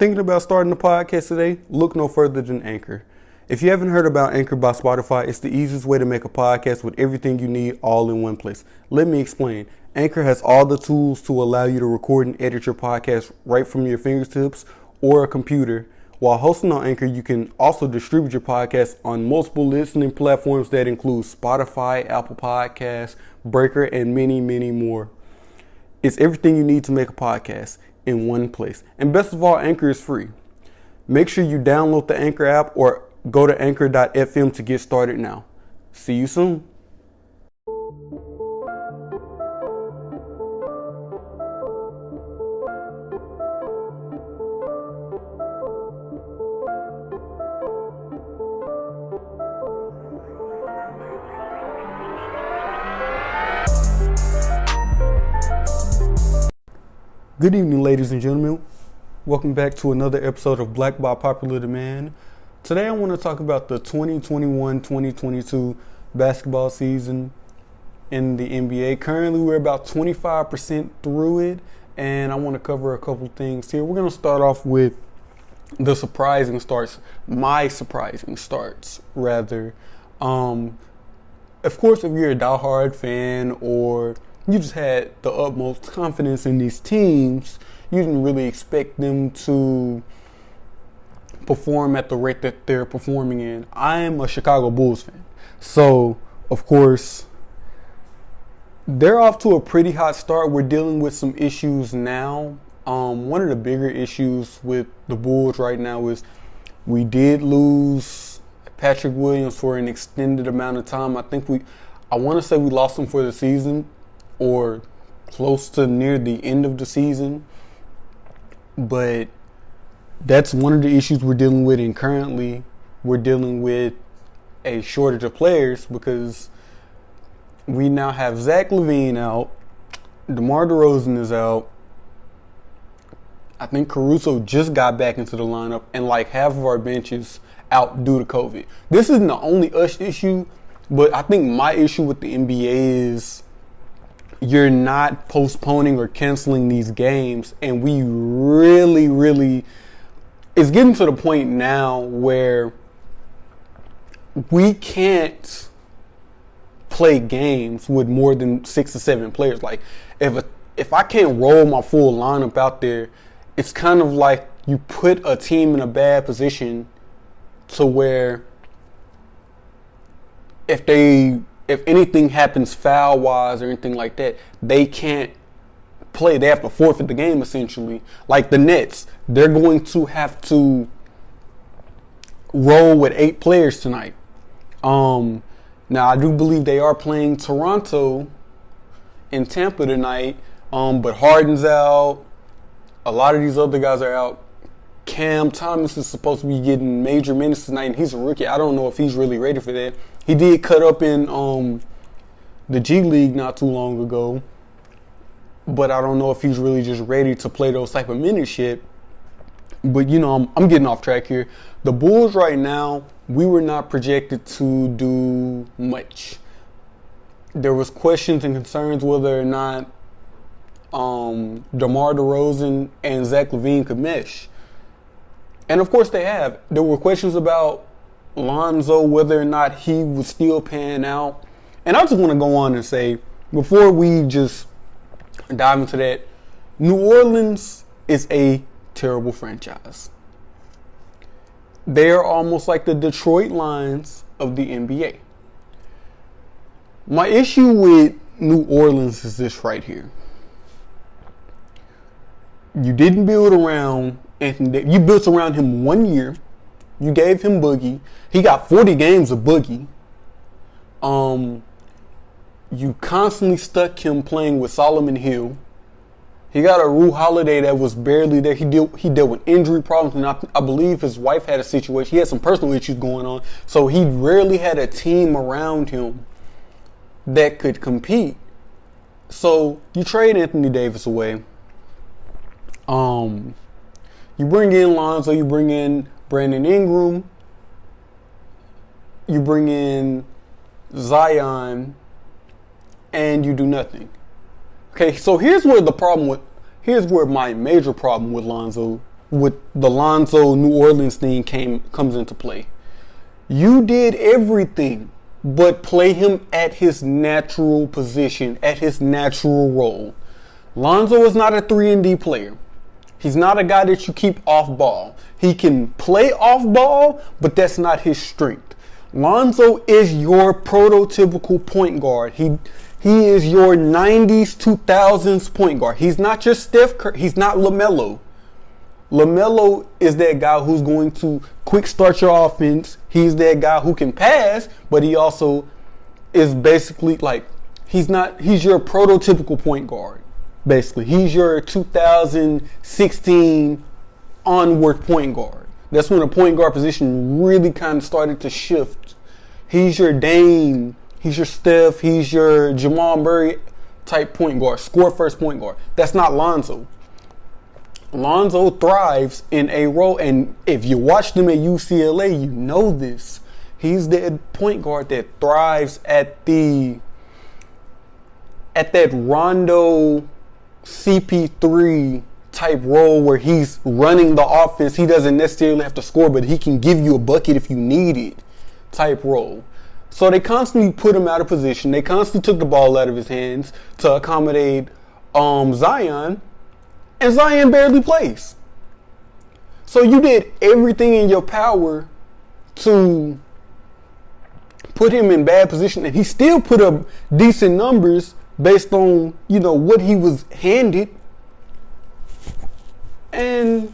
Thinking about starting a podcast today? Look no further than Anchor. If you haven't heard about Anchor by Spotify, it's the easiest way to make a podcast with everything you need all in one place. Let me explain. Anchor has all the tools to allow you to record and edit your podcast right from your fingertips or a computer. While hosting on Anchor, you can also distribute your podcast on multiple listening platforms that include Spotify, Apple Podcasts, Breaker, and many, many more. It's everything you need to make a podcast in one place. And best of all, Anchor is free. Make sure you download the Anchor app or go to anchor.fm to get started now. See you soon. Good evening, ladies and gentlemen. Welcome back to another episode of Black by Popular Demand. Today I want to talk about the 2021-2022 basketball season in the NBA. Currently, we're about 25% through it, and I want to cover a couple things here. We're going to start off with the surprising starts, my surprising starts, rather. Of course, if you're a diehard fan or you just had the utmost confidence in these teams, you didn't really expect them to perform at the rate that they're performing in. I am a Chicago Bulls fan. So, of course, they're off to a pretty hot start. We're dealing with some issues now. One of the bigger issues with the Bulls right now is we did lose Patrick Williams for an extended amount of time. I want to say we lost him for the season, or close to near the end of the season. But that's one of the issues we're dealing with, and currently we're dealing with a shortage of players because we now have Zach LaVine out, DeMar DeRozan is out, I think Caruso just got back into the lineup, and like half of our bench is out due to COVID. This isn't the only issue, but I think my issue with the NBA is you're not postponing or canceling these games, and we really, it's getting to the point now where we can't play games with more than 6 or 7 players. Like, if I can't roll my full lineup out there, it's kind of like you put a team in a bad position to where if anything happens foul-wise or anything like that, they can't play. They have to forfeit the game, essentially. Like the Nets, they're going to have to roll with 8 players tonight. Now, I do believe they are playing Toronto in Tampa tonight, but Harden's out. A lot of these other guys are out. Cam Thomas is supposed to be getting major minutes tonight, and he's a rookie. I don't know if he's really ready for that. He did cut up in the G League not too long ago, but I don't know if he's really just ready to play those type of minutes yet. But, you know, I'm getting off track here. The Bulls right now, we were not projected to do much. There was questions and concerns whether or not DeMar DeRozan and Zach LaVine could mesh. And, of course, they have. There were questions about Lonzo, whether or not he was still pan out. And I just want to go on and say, before we just dive into that, New Orleans is a terrible franchise. They are almost like the Detroit Lions of the NBA. My issue with New Orleans is this right here. You didn't build around Anthony Davis. You built around him 1 year. You gave him Boogie. He got 40 games of Boogie. You constantly stuck him playing with Solomon Hill. He got a Rue Holiday that was barely there. He dealt with injury problems, and I believe his wife had a situation. He had some personal issues going on, so he rarely had a team around him that could compete. So you trade Anthony Davis away. You bring in Lonzo. You bring in Brandon Ingram. You bring in Zion, and you do nothing. Okay, so here's where my major problem with Lonzo with the Lonzo New Orleans thing comes into play. You did everything but play him at his natural position, at his natural role. Lonzo is not a 3-and-D player. He's not a guy that you keep off ball. He can play off ball, but that's not his strength. Lonzo is your prototypical point guard. He is your 90s, 2000s point guard. He's not just Steph Curry. He's not LaMelo. LaMelo is that guy who's going to quick start your offense. He's that guy who can pass, but he also is basically like, he's your prototypical point guard. Basically, he's your 2016 onward point guard. That's when the point guard position really kind of started to shift. He's your Dame, he's your Steph, he's your Jamal Murray type point guard, score first point guard. That's not Lonzo. Lonzo thrives in a role, and if you watched him at UCLA, you know this. He's the point guard that thrives at that Rondo CP3 type role where he's running the offense. He doesn't necessarily have to score, but he can give you a bucket if you need it type role. So they constantly put him out of position. They constantly took the ball out of his hands to accommodate Zion, and Zion barely plays. So you did everything in your power to put him in bad position, and he still put up decent numbers based on, what he was handed. And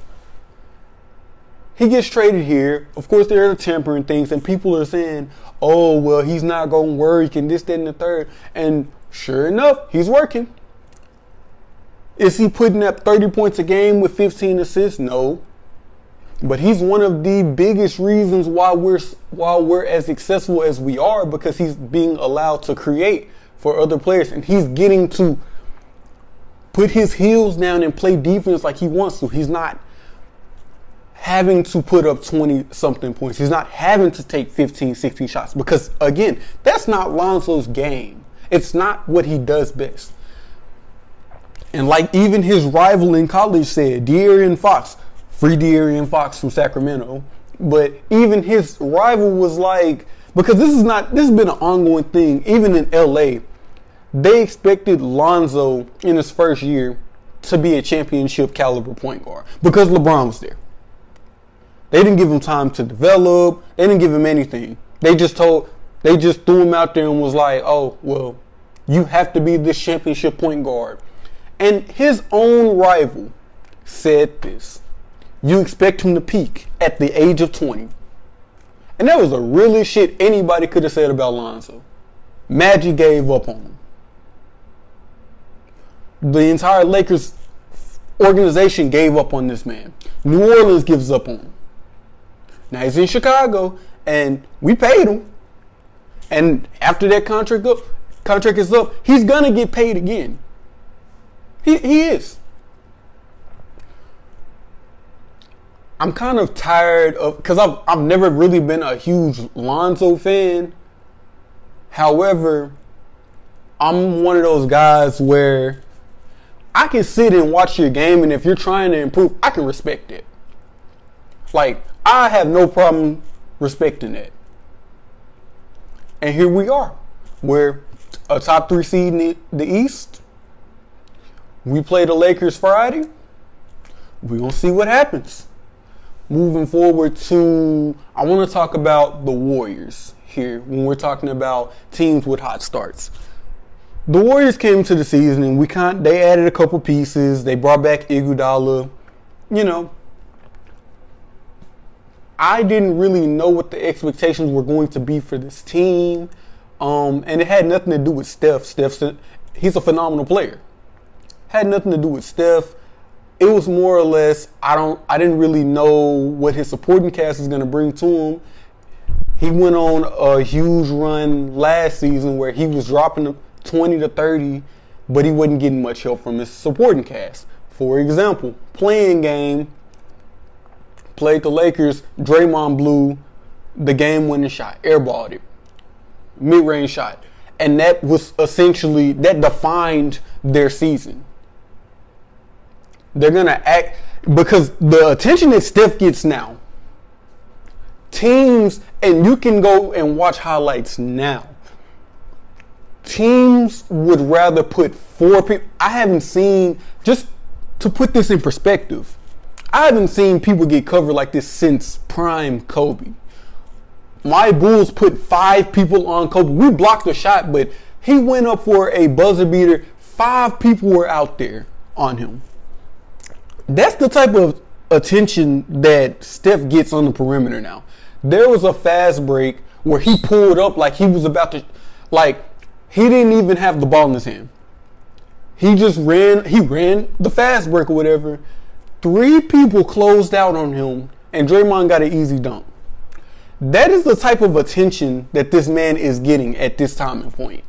he gets traded here. Of course, there are tampering things, and people are saying, oh, well, he's not going to work, and this, that, and the third. And sure enough, he's working. Is he putting up 30 points a game with 15 assists? No. But he's one of the biggest reasons why we're as successful as we are, because he's being allowed to create for other players, and he's getting to put his heels down and play defense like he wants to. He's not having to put up 20-something points. He's not having to take 15, 16 shots, because, again, that's not Lonzo's game. It's not what he does best. And like even his rival in college said, De'Aaron Fox, free De'Aaron Fox from Sacramento, but even his rival was like, because this has been an ongoing thing, even in LA, they expected Lonzo in his first year to be a championship caliber point guard because LeBron was there. They didn't give him time to develop. They didn't give him anything. They just threw him out there and was like, oh, well, you have to be this championship point guard. And his own rival said this. You expect him to peak at the age of 20. And that was the realest shit anybody could have said about Lonzo. Magic gave up on him. The entire Lakers organization gave up on this man. New Orleans gives up on him. Now he's in Chicago, and we paid him. And after that contract is up, he's gonna get paid again. He is. I'm kind of tired of, because I've never really been a huge Lonzo fan. However, I'm one of those guys where I can sit and watch your game, and if you're trying to improve, I can respect it. Like, I have no problem respecting that. And here we are. We're a top 3 seed in the East. We play the Lakers Friday. We're going to see what happens. Moving forward I want to talk about the Warriors here when we're talking about teams with hot starts. The Warriors came to the season and they added a couple pieces. They brought back Iguodala. I didn't really know what the expectations were going to be for this team. And it had nothing to do with Steph. He's a phenomenal player. Had nothing to do with Steph. It was more or less, I didn't really know what his supporting cast is going to bring to him. He went on a huge run last season where he was dropping 20 to 30, but he wasn't getting much help from his supporting cast. For example, playing game, played the Lakers, Draymond blew the game-winning shot, airballed it, mid-range shot. And that defined their season. They're going to act, Because the attention that Steph gets now, teams, and you can go and watch highlights now, teams would rather put 4 people. I haven't seen, just to put this in perspective, I haven't seen people get covered like this since prime Kobe. My Bulls put 5 people on Kobe. We blocked the shot, but he went up for a buzzer beater. 5 people were out there on him. That's the type of attention that Steph gets on the perimeter now. There was a fast break where he pulled up like he was about to, like, he didn't even have the ball in his hand. He just ran the fast break or whatever. 3 people closed out on him, and Draymond got an easy dunk. That is the type of attention that this man is getting at this time and point.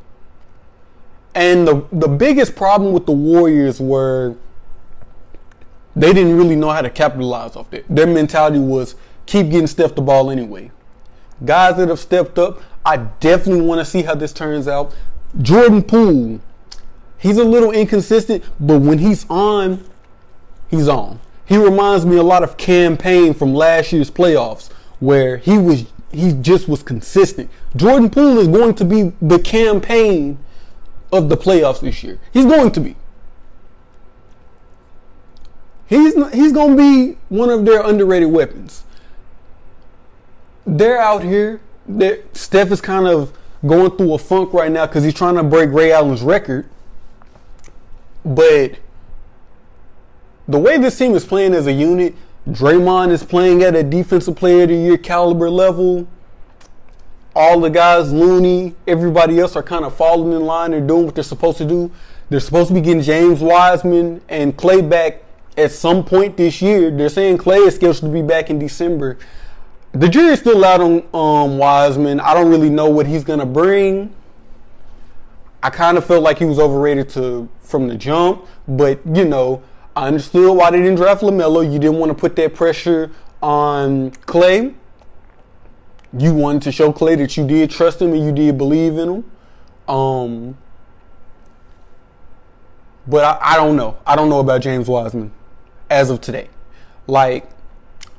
And the biggest problem with the Warriors were they didn't really know how to capitalize off that. Their mentality was keep getting Steph the ball anyway. Guys that have stepped up, I definitely want to see how this turns out. Jordan Poole, he's a little inconsistent, but when he's on, he's on. He reminds me a lot of Campaign from last year's playoffs, where he just was consistent. Jordan Poole is going to be the Campaign of the playoffs this year. He's going to be. He's going to be one of their underrated weapons. They're out here. Steph is kind of going through a funk right now because he's trying to break Ray Allen's record. But the way this team is playing as a unit, Draymond is playing at a defensive player of the year caliber level. All the guys, Looney, everybody else are kind of falling in line. They're doing what they're supposed to do. They're supposed to be getting James Wiseman and Clay back at some point this year. They're saying Clay is scheduled to be back in December. The jury's still out on Wiseman. I don't really know what he's going to bring. I kind of felt like he was overrated from the jump. But, you know, I understood why they didn't draft LaMelo. You didn't want to put that pressure on Clay. You wanted to show Clay that you did trust him and you did believe in him. But I don't know. I don't know about James Wiseman as of today. Like,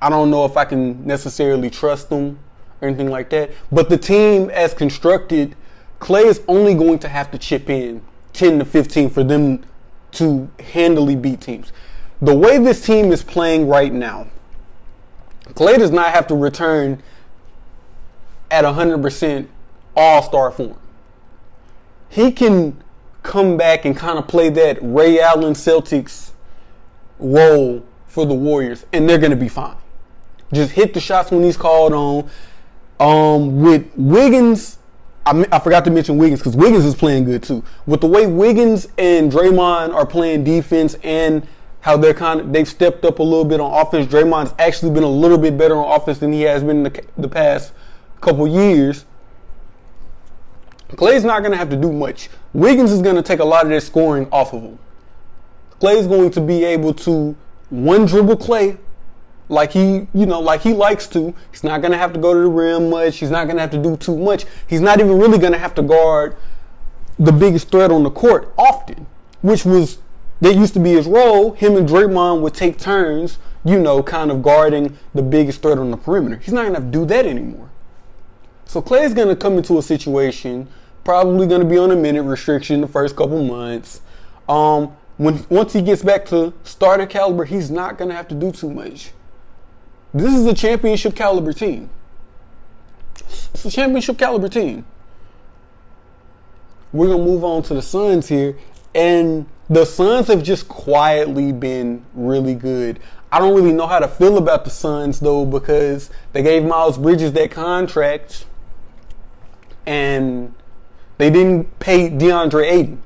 I don't know if I can necessarily trust him or anything like that. But the team as constructed, Clay is only going to have to chip in 10 to 15 for them to handily beat teams. The way this team is playing right now, Clay does not have to return at 100% all-star form. He can come back and kind of play that Ray Allen Celtics role for the Warriors, and they're going to be fine. Just hit the shots when he's called on. With Wiggins, I forgot to mention Wiggins because Wiggins is playing good too. With the way Wiggins and Draymond are playing defense and how they've stepped up a little bit on offense. Draymond's actually been a little bit better on offense than he has been in the past couple years. Clay's not going to have to do much. Wiggins is going to take a lot of their scoring off of him. Clay's going to be able to one dribble Clay like he likes to. He's not going to have to go to the rim much. He's not going to have to do too much. He's not even really going to have to guard the biggest threat on the court often, that used to be his role. Him and Draymond would take turns, kind of guarding the biggest threat on the perimeter. He's not going to have to do that anymore. So Clay's going to come into a situation, probably going to be on a minute restriction the first couple months. Once he gets back to starter caliber, he's not going to have to do too much. This is a championship caliber team. It's a championship caliber team. We're going to move on to the Suns here. And the Suns have just quietly been really good. I don't really know how to feel about the Suns, though, because they gave Miles Bridges that contract and they didn't pay DeAndre Ayton.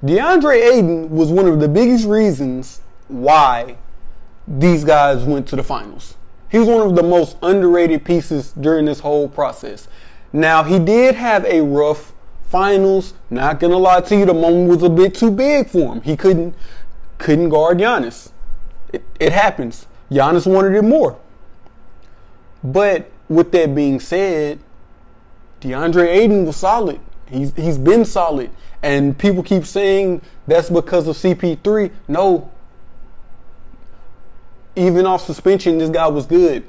DeAndre Ayton was one of the biggest reasons why these guys went to the finals. He was one of the most underrated pieces during this whole process. Now, he did have a rough finals. Not going to lie to you, the moment was a bit too big for him. He couldn't guard Giannis. It happens. Giannis wanted it more. But with that being said, DeAndre Ayton was solid. He's been solid. And people keep saying that's because of CP3. No. even off suspension, this guy was good.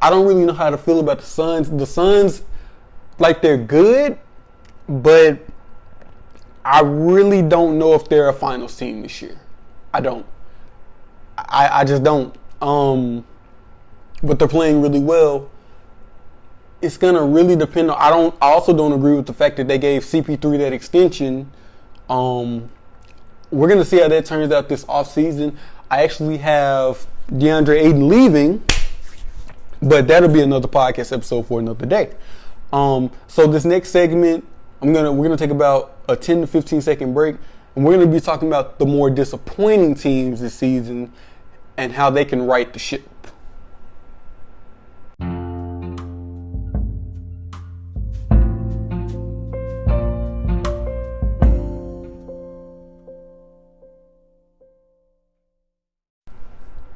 I don't really know how to feel about the Suns. The Suns, like, they're good, but I really don't know if they're a finals team this year. I don't. I just don't. But they're playing really well. It's gonna really depend on. I also don't agree with the fact that they gave CP3 that extension. We're gonna see how that turns out this offseason. I actually have DeAndre Ayton leaving, but that'll be another podcast episode for another day. So this next segment, we're gonna take about a 10 to 15 second break, and we're gonna be talking about the more disappointing teams this season and how they can right the ship.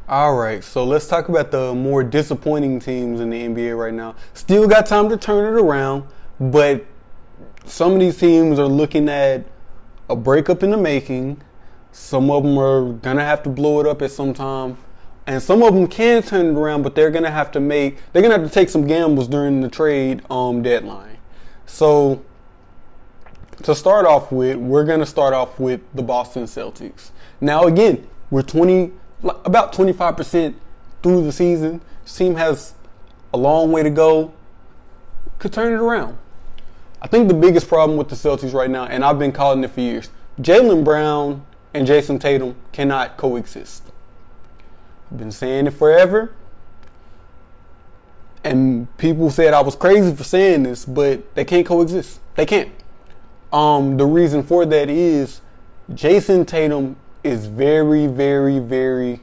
All right, so let's talk about the more disappointing teams in the NBA right now. Still got time to turn it around, but some of these teams are looking at a breakup in the making. Some of them are going to have to blow it up at some time. And some of them can turn it around, but they're going to have to take some gambles during the trade deadline. So to start off with, we're going to start off with the Boston Celtics. Now, again, we're about 25% through the season. This team has a long way to go. Could turn it around. I think the biggest problem with the Celtics right now, and I've been calling it for years, Jaylen Brown and Jason Tatum cannot coexist. I've been saying it forever. And people said I was crazy for saying this, but they can't coexist. They can't. The reason for that is Jason Tatum is very, very, very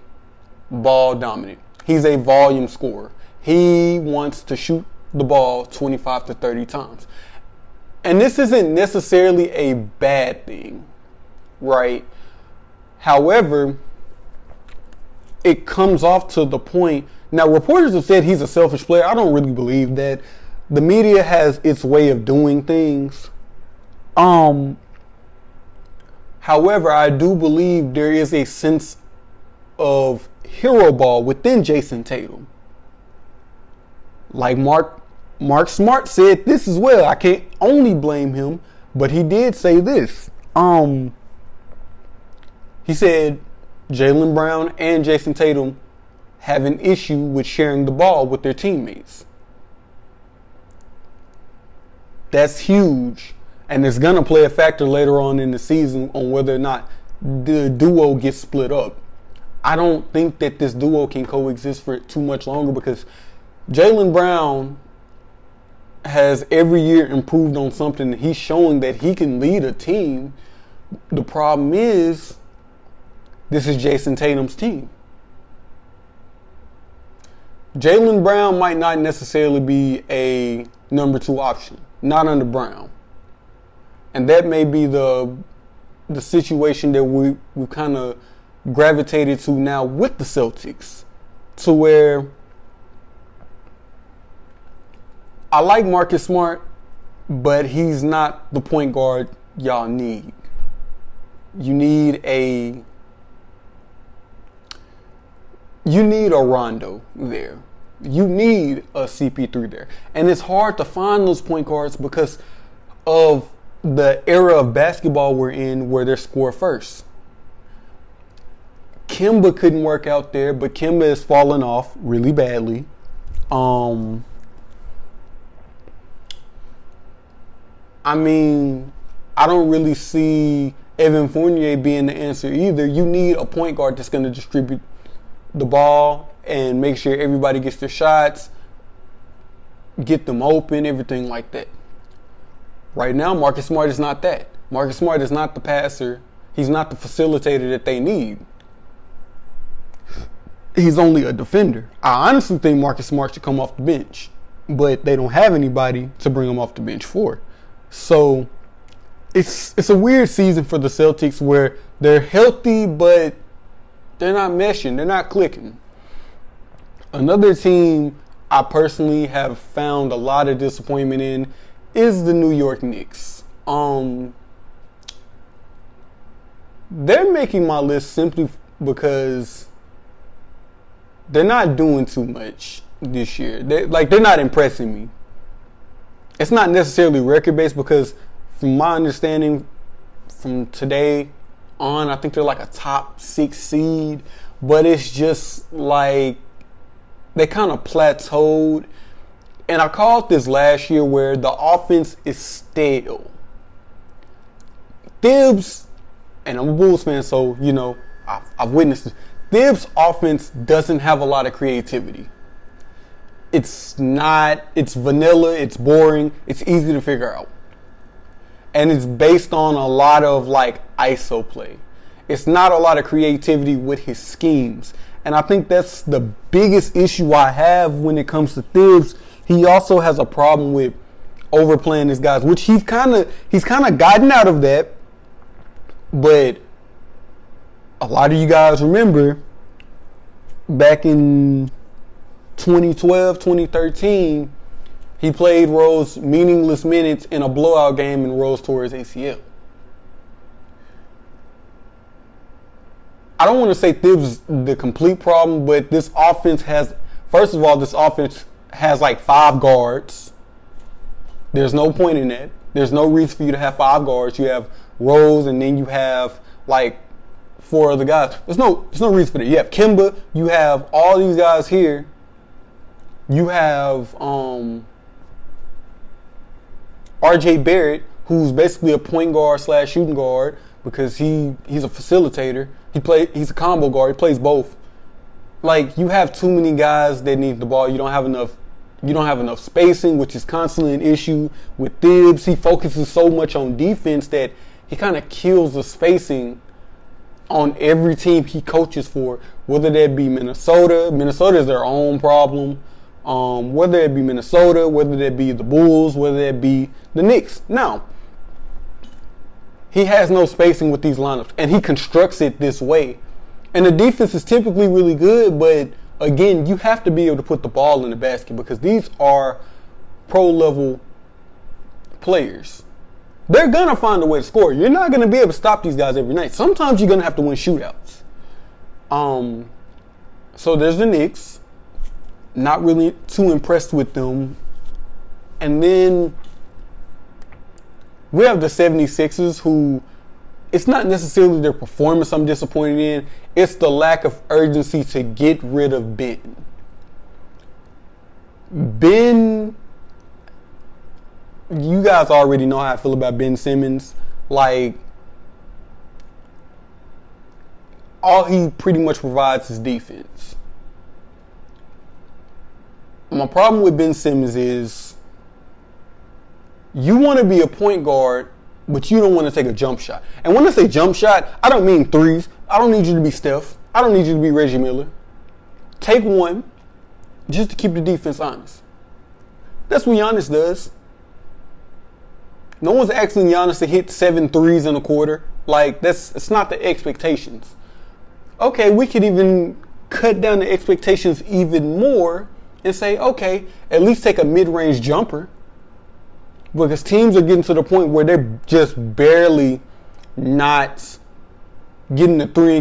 ball dominant. He's a volume scorer. He wants to shoot the ball 25 to 30 times. And this isn't necessarily a bad thing, right? However, it comes off to the point. Now, reporters have said he's a selfish player. I don't really believe that. The media has its way of doing things. However, I do believe there is a sense of hero ball within Jason Tatum. Like Mark Smart said this as well. I can't only blame him, but he did say this. He said Jaylen Brown and Jason Tatum have an issue with sharing the ball with their teammates. That's huge. And it's going to play a factor later on in the season on whether or not the duo gets split up. I don't think that this duo can coexist for too much longer because Jaylen Brown has every year improved on something. He's showing that he can lead a team. The problem is, this is Jason Tatum's team. Jaylen Brown might not necessarily be a number 2 option, not under Brown. And that may be the situation that we kind of gravitated to now with the Celtics, to where I like Marcus Smart, but he's not the point guard y'all need. You need a Rondo there. You need a CP3 there. And it's hard to find those point guards because of the era of basketball we're in where they're score first. Kemba couldn't work out there, but Kemba has fallen off really badly. I don't really see Evan Fournier being the answer either. You need a point guard that's going to distribute the ball and make sure everybody gets their shots, get them open, everything like that. Right now, Marcus Smart is not that. Marcus Smart is not the passer. He's not the facilitator that they need. He's only a defender. I honestly think Marcus Smart should come off the bench, but they don't have anybody to bring him off the bench for. So it's a weird season for the Celtics where they're healthy, but they're not meshing. They're not clicking. Another team I personally have found a lot of disappointment in is the New York Knicks. They're making my list simply because they're not doing too much this year. They're not impressing me. It's not necessarily record-based because from my understanding from today on, I think they're like a top 6 seed, but it's just like they kind of plateaued. And I called this last year where the offense is stale. Thibs, and I'm a Bulls fan, so, you know, I've witnessed it. Thibs' offense doesn't have a lot of creativity. It's vanilla, it's boring, it's easy to figure out. And it's based on a lot of like ISO play. It's not a lot of creativity with his schemes. And I think that's the biggest issue I have when it comes to Thibs. He also has a problem with overplaying his guys, which he's kind of gotten out of that. But a lot of you guys remember back in 2012, 2013, he played Rose meaningless minutes in a blowout game and Rose tore his ACL. I don't want to say Thibs is the complete problem, but this offense has, first of all, this offense has like 5 guards. There's no point in that. There's no reason for you to have 5 guards. You have Rose and then you have like 4 other guys. There's no reason for that. You have Kemba. You have all these guys here. You have RJ Barrett, who's basically a point guard / shooting guard because he's a facilitator. He's a combo guard. He plays both. Like, you have too many guys that need the ball. You don't have enough spacing, which is constantly an issue with Thibs. He focuses so much on defense that he kind of kills the spacing on every team he coaches for, whether that be Minnesota. Minnesota is their own problem. Whether it be Minnesota, whether that be the Bulls, whether it be the Knicks. Now, he has no spacing with these lineups, and he constructs it this way. And the defense is typically really good, but again, you have to be able to put the ball in the basket because these are pro-level players. They're going to find a way to score. You're not going to be able to stop these guys every night. Sometimes you're going to have to win shootouts. So there's the Knicks. Not really too impressed with them. And then we have the 76ers, who it's not necessarily their performance I'm disappointed in. It's the lack of urgency to get rid of Ben. Ben, you guys already know how I feel about Ben Simmons. Like, all he pretty much provides is defense. My problem with Ben Simmons is you want to be a point guard, but you don't want to take a jump shot. And when I say jump shot, I don't mean threes. I don't need you to be Steph. I don't need you to be Reggie Miller. Take one just to keep the defense honest. That's what Giannis does. No one's asking Giannis to hit 7 threes in a quarter. Like, it's not the expectations. Okay, we could even cut down the expectations even more and say, okay, at least take a mid-range jumper. Because teams are getting to the point where they're just barely not getting the three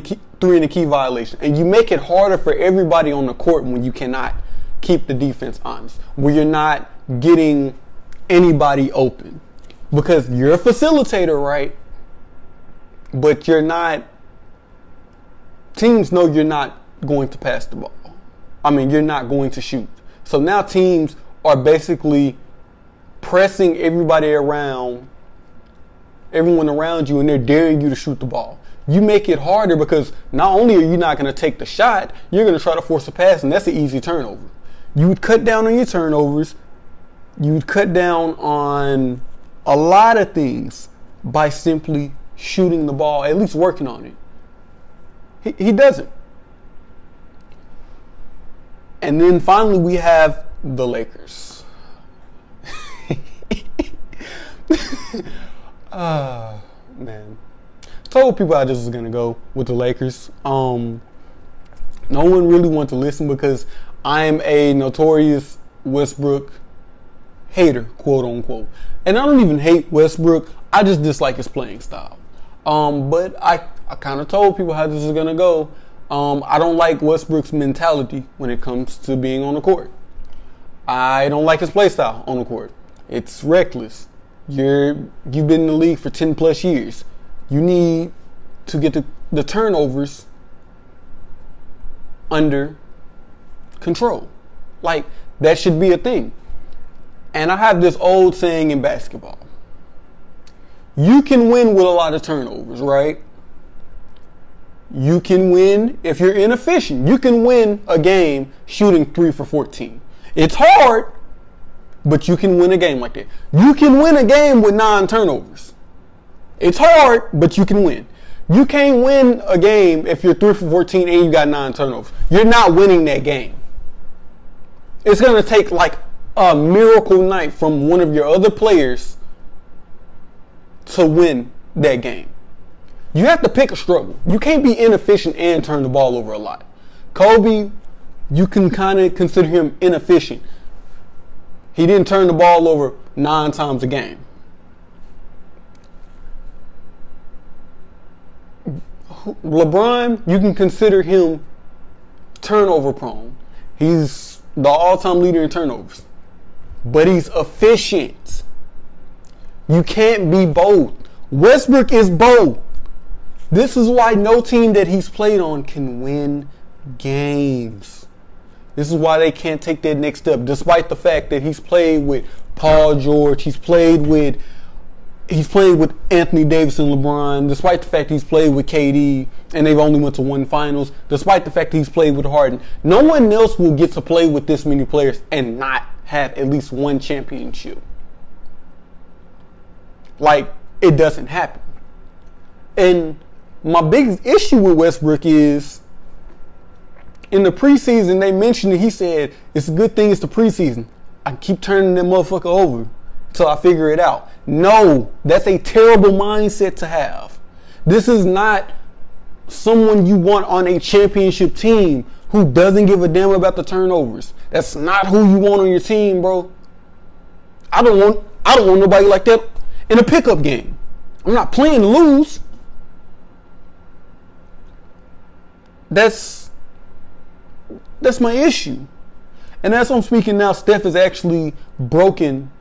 in the key violation. And you make it harder for everybody on the court when you cannot keep the defense honest. When you're not getting anybody open. Because you're a facilitator, right? But you're not. Teams know you're not going to pass the ball. I mean, you're not going to shoot. So now teams are basically pressing everyone around you, and they're daring you to shoot the ball. You make it harder because not only are you not going to take the shot, you're going to try to force a pass, and that's an easy turnover. You would cut down on your turnovers. You would cut down on a lot of things by simply shooting the ball, at least working on it. He doesn't. And then finally we have the Lakers. Man. Told people how this was going to go with the Lakers. No one really wanted to listen because I am a notorious Westbrook hater, quote unquote. And I don't even hate Westbrook. I just dislike his playing style. But I kind of told people how this is going to go. I don't like Westbrook's mentality when it comes to being on the court. I don't like his play style on the court. It's reckless. You've been in the league for 10 plus years. You need to get the turnovers under control. Like, that should be a thing. And I have this old saying in basketball. You can win with a lot of turnovers, right? You can win if you're inefficient. You can win a game shooting 3 for 14. It's hard, but you can win a game like that. You can win a game with 9 turnovers. It's hard, but you can win. You can't win a game if you're 3 for 14 and you got 9 turnovers. You're not winning that game. It's going to take like a miracle night from one of your other players to win that game. You have to pick a struggle. You can't be inefficient and turn the ball over a lot. Kobe, you can kind of consider him inefficient. He didn't turn the ball over 9 times a game. LeBron, you can consider him turnover prone. He's the all-time leader in turnovers. But he's efficient. You can't be both. Westbrook is both. This is why no team that he's played on can win games. This is why they can't take that next step, despite the fact that he's played with Paul George, he's played with Anthony Davis and LeBron, despite the fact he's played with KD and they've only went to 1 finals, despite the fact that he's played with Harden. No one else will get to play with this many players and not have at least 1 championship. Like, it doesn't happen. And my biggest issue with Westbrook is, in the preseason, they mentioned it. He said, it's a good thing it's the preseason. I keep turning that motherfucker over until I figure it out. No, that's a terrible mindset to have. This is not someone you want on a championship team who doesn't give a damn about the turnovers. That's not who you want on your team, bro. I don't want nobody like that in a pickup game. I'm not playing to lose. That's my issue. And as I'm speaking now, Steph has actually broken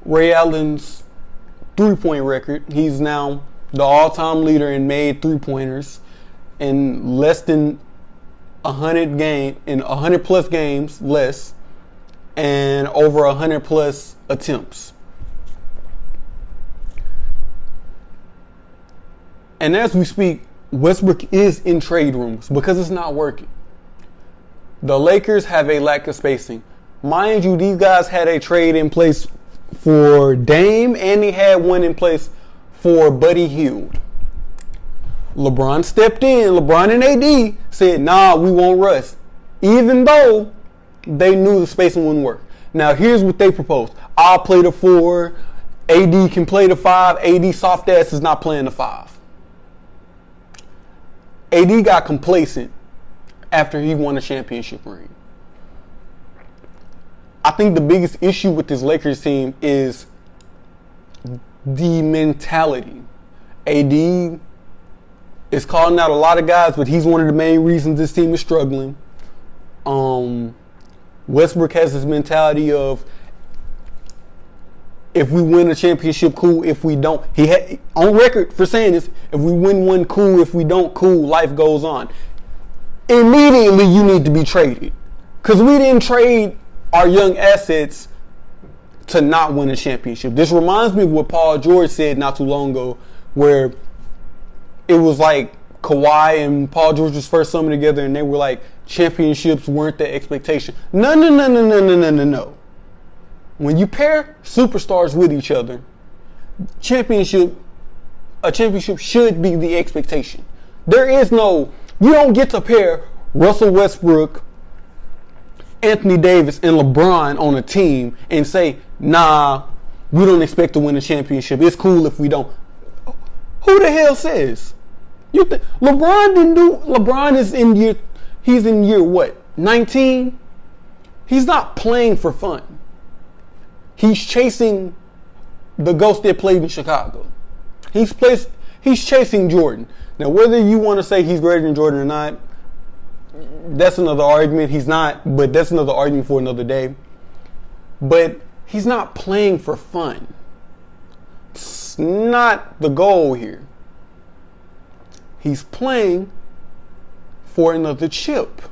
Ray Allen's 3-point record. He's now the all-time leader in made 3-pointers in less than 100 plus games less, and over 100 plus attempts. And as we speak, Westbrook is in trade rooms because it's not working. The Lakers have a lack of spacing. Mind you, these guys had a trade in place for Dame, and they had one in place for Buddy Hield. LeBron stepped in. LeBron and AD said, nah, we won't Russ. Even though they knew the spacing wouldn't work. Now, here's what they proposed. I'll play the 4. AD can play the 5. AD soft ass is not playing the 5. AD got complacent after he won a championship ring. I think the biggest issue with this Lakers team is the mentality. AD is calling out a lot of guys, but he's one of the main reasons this team is struggling. Westbrook has this mentality of, if we win a championship, cool. If we don't, he had on record for saying this, if we win one, cool. If we don't, cool. Life goes on. Immediately, you need to be traded. Because we didn't trade our young assets to not win a championship. This reminds me of what Paul George said not too long ago, where it was like Kawhi and Paul George's first summer together, and they were like, championships weren't the expectation. No. When you pair superstars with each other, a championship should be the expectation. You don't get to pair Russell Westbrook, Anthony Davis, and LeBron on a team and say, nah, we don't expect to win a championship. It's cool if we don't. Who the hell says? LeBron is he's in year what, 19? He's not playing for fun. He's chasing the ghost that played in Chicago. He's chasing Jordan. Now, whether you want to say he's greater than Jordan or not, that's another argument. He's not, but that's another argument for another day. But he's not playing for fun. It's not the goal here. He's playing for another chip.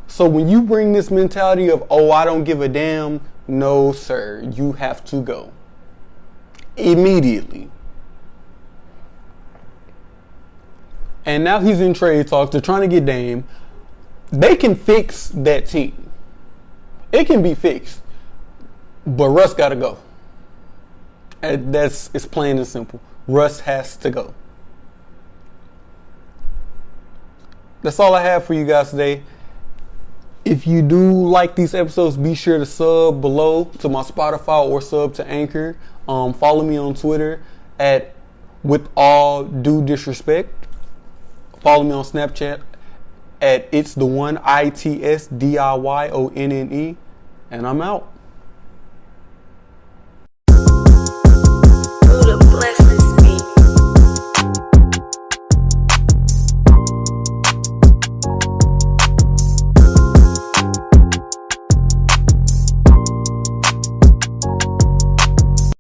So when you bring this mentality of, oh, I don't give a damn, no, sir, you have to go immediately. And now he's in trade talks. They're trying to get Dame. They can fix that team. It can be fixed. But Russ got to go. And it's plain and simple. Russ has to go. That's all I have for you guys today. If you do like these episodes, be sure to sub below to my Spotify or sub to Anchor. Follow me on Twitter at With All Due Disrespect. Follow me on Snapchat at It's the One, ITSDIYONNE. And I'm out.